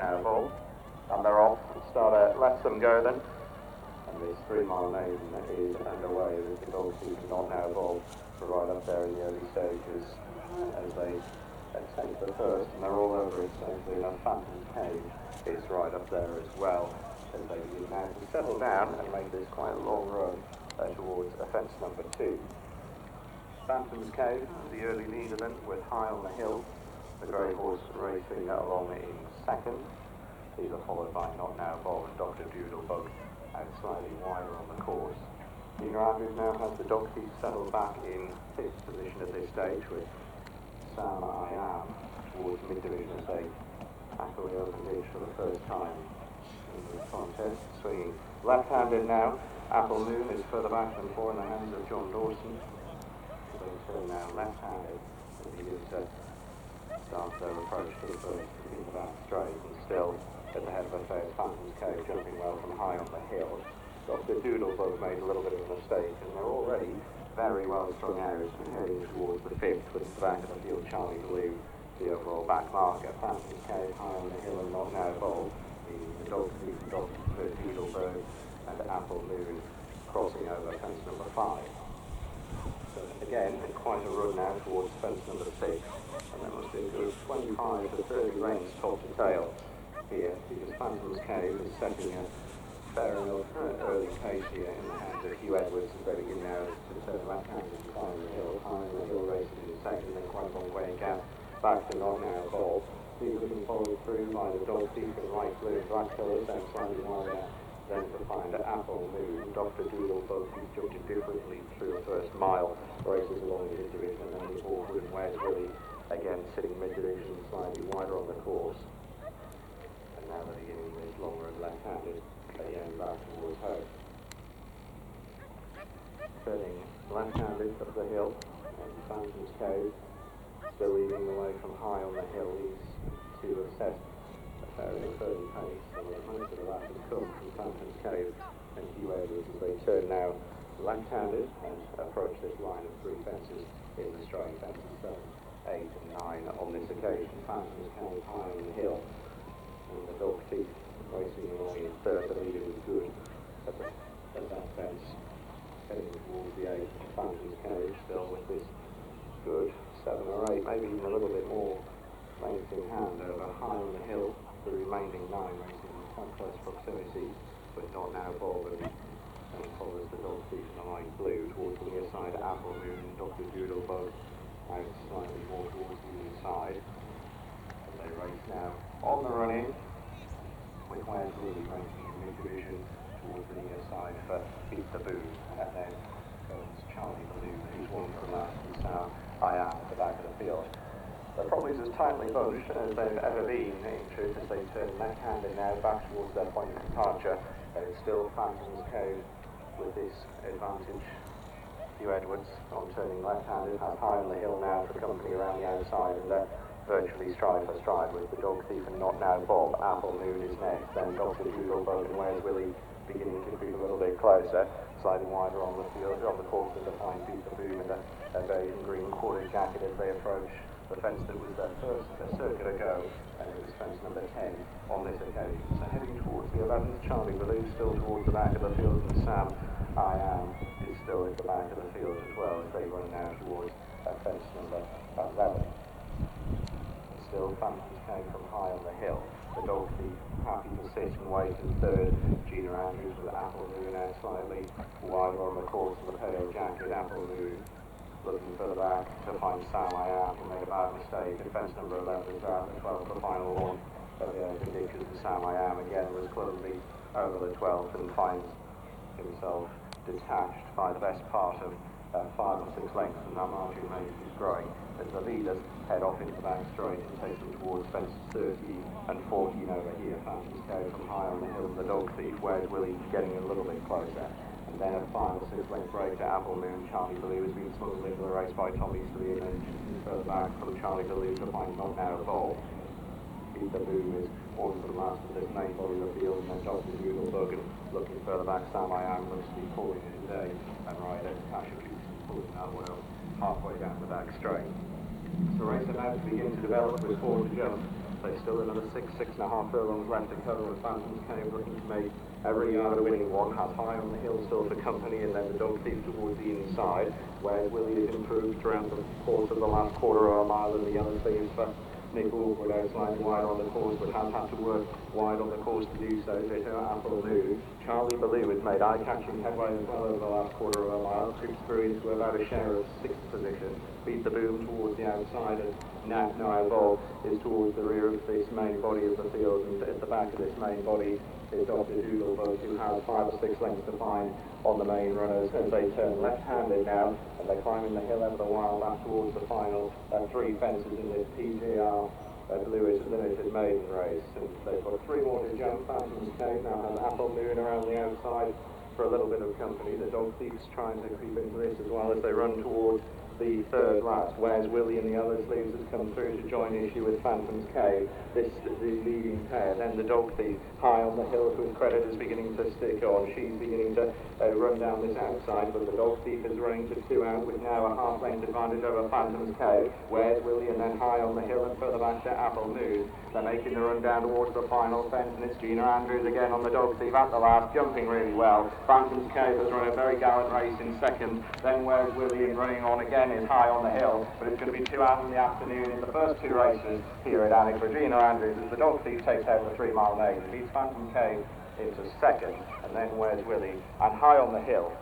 Now Ball. And they're off. Starter lets them go then. And this 3 mile Maiden is underway with the dog team Not Now Ball right up there in the early stages as they take the first, and they're all over it. So the Phantom Cave is right up there as well as they begin now to settle down and make this quite a long run towards offence number 2. Phantom's Cave, the early leader then, with High on the Hill, the grey horse racing along in second. These are followed by Not Now Bob and Dr. Doodlebug out slightly wider on the course. Gina Andrews now has the dog team settled back in 5th position at this stage with Sam I Am towards mid-division as they tackle the open ditch for the first time in the contest. Swinging left-handed now. Apple Moon is further back than 4 in the hands of John Dawson. They turn now left-handed as he gives starts their approach to the first in the back straight, and still at the head of affairs, Phantom's Cave jumping well from High on the Hill. Dr. Doodlebug made a little bit of a mistake, and they're already very well strung out heading towards the 5th with the back of the field Charlie Blue, the overall back marker. Phantom's Cave, High on the Hill and Not Now Bold, the dog team from Dr. Doodlebug and Apple Moon crossing over fence number 5. So again, quite a run now towards fence number 6, and there must be a good 25 to 30 reins top to tail here, because Phantom's Cave is setting a fair enough early pace here in the hands of Hugh Edwards, as they begin now to turn left-handed to High on the Hill. High on the Hill racing in second, then quite a long way gap back to Not Now Bold. These have been followed through by the dog team in light blue and black colours, then slightly wider. Then to find Apple Moon, Dr. Doodlebug, who's jumped differently through the first mile, races along the mid-division, and then the Auburn West really, again, sitting mid-division, slightly wider on the course. And now they're beginning with longer and left-handed, again back towards home. Turning left-handed up the hill, and Phantom's Cave, still leading the way from High on the Hill. These two have set fairly early pace, and most of the lap has come from Phantom's Cave and Hugh Edwards as they turn now left-handed and approach this line of 3 fences in the straight, fences 7, 8 and 9 on this occasion. Phantom's Cave, High on the Hill, and the dog team racing along in third. The leader was good at that fence, heading towards the 8. Phantom's Cave still with this good 7 or 8, maybe even a little bit more length in hand over High on the Hill. The remaining 9 racing in quite close proximity, but Not Now Bold, and follows the dog team in the light blue towards the near side. Apple Moon and Dr. Doodlebug out slightly more towards the inside. And they race now on the run-in, with Wales really racing in mid-division towards the near side for Beat the Boom. And then goes Charlie Blue, who's won from last, and Sam I Am at the back of the field. They're probably as tightly bunched as they've ever been, in truth, as they turn left-handed now back towards their point of departure. And it's still Phantom's Cave with this advantage. Hugh Edwards on turning left-handed has High on the Hill now for company around the outside, and they're virtually stride for stride with the dog thief and Not Now Bob. Apple Moon is next, then Dr. Doodlebug and Where's Willie beginning to creep a little bit closer, slightly wider on the field, on the course than to find Beat the Boom and a beige and green quarter jacket as they approach the fence that was their first circuit ago, and it was fence number 10 on this occasion. So heading towards the 11th, Charlie Blue still towards the back of the field, and Sam I Am is still at the back of the field as well as they run now towards fence number 11. Still Phantom's Cave from High on the Hill. The dog thief happy to sit and wait in third. Gina Andrews with Apple Moon out slightly wider on the course of the pale jacket. Apple Moon looking further back to find Sam I Am, who made a bad mistake. Defence number 11 is out the 12th, the final one. But the conditions to Sam I Am again was clumsy over the 12th and finds himself detached by the best part of 5 or 6 lengths, and that margin rate is growing as the leaders head off into the back straight and take them towards fence 30 and 14 over here. Phantom's Cave from High on the Hill, the dog thief, Where's Willie getting a little bit closer. And then a 5 or 6 length break to Apple Moon. Charlie Blue has been smuggled into the race by Tommy Slee, and then further back from Charlie Blue to find Not Now Bold. Beat the Boom is on from last of this main body of the field, and then Dr. Doodlebug, and looking further back, Sam I Am looks to be pulling it today, and right there, Tasha keeps pulling that well halfway down the back straight. So race about to begin to develop with 4 to jump. There's still another 6.5 furlongs left to cover with Phantom's Cave looking to make every yard a winning one. Has High on the Hill still for company, and then the Dog Thief towards the inside, where Willie has improved throughout the course of the last quarter of a mile, and the other thieves for Nick Awkward out slightly wide on the course, but has had to work wide on the course to do so. They show Apple Moon. Charlie Ballou has made eye-catching headway as well over the last quarter of a mile, creeps through into about a share of 6th position, beat the Boom towards the outside, and Nat Noel is towards the rear of this main body of the field, and at the back of this main body is Dr. Doodlebug, who has 5 or 6 lengths to find on the main runners as they turn left-handed now, and they're climbing the hill over the wild back towards the final 3 fences in this PGR Lewis Limited Maiden race. And they've got 3 more to jump. Phantom's Cave now has Apple Moon around the outside for a little bit of company. The Dog Thief's trying to creep into this as well as they run towards the third last. Where's Willie and the other sleeves has come through to join issue with Phantom's Cave. This is the leading pair. Then the Dog Thief, High on the Hill, whose credit is beginning to stick on. She's beginning to run down this outside, but the Dog Thief is running to 2 out with now a half-length advantage over Phantom's Cave. Where's Willie, and then High on the Hill, and further back to Apple Moon. They're making the run down towards the final fence, and it's Gina Andrews again on the Dog Thief at the last, jumping really well. Phantom's Cave has run a very gallant race in second. Then Where's Willie, and running on again is High on the Hill, but it's going to be 2 out in the afternoon in the first 2 races here at Alnwick. Regina Andrews, as the Dog Thief takes out the 3 mile maiden, beats Phantom Cave into second, and then Where's Willie, and High on the Hill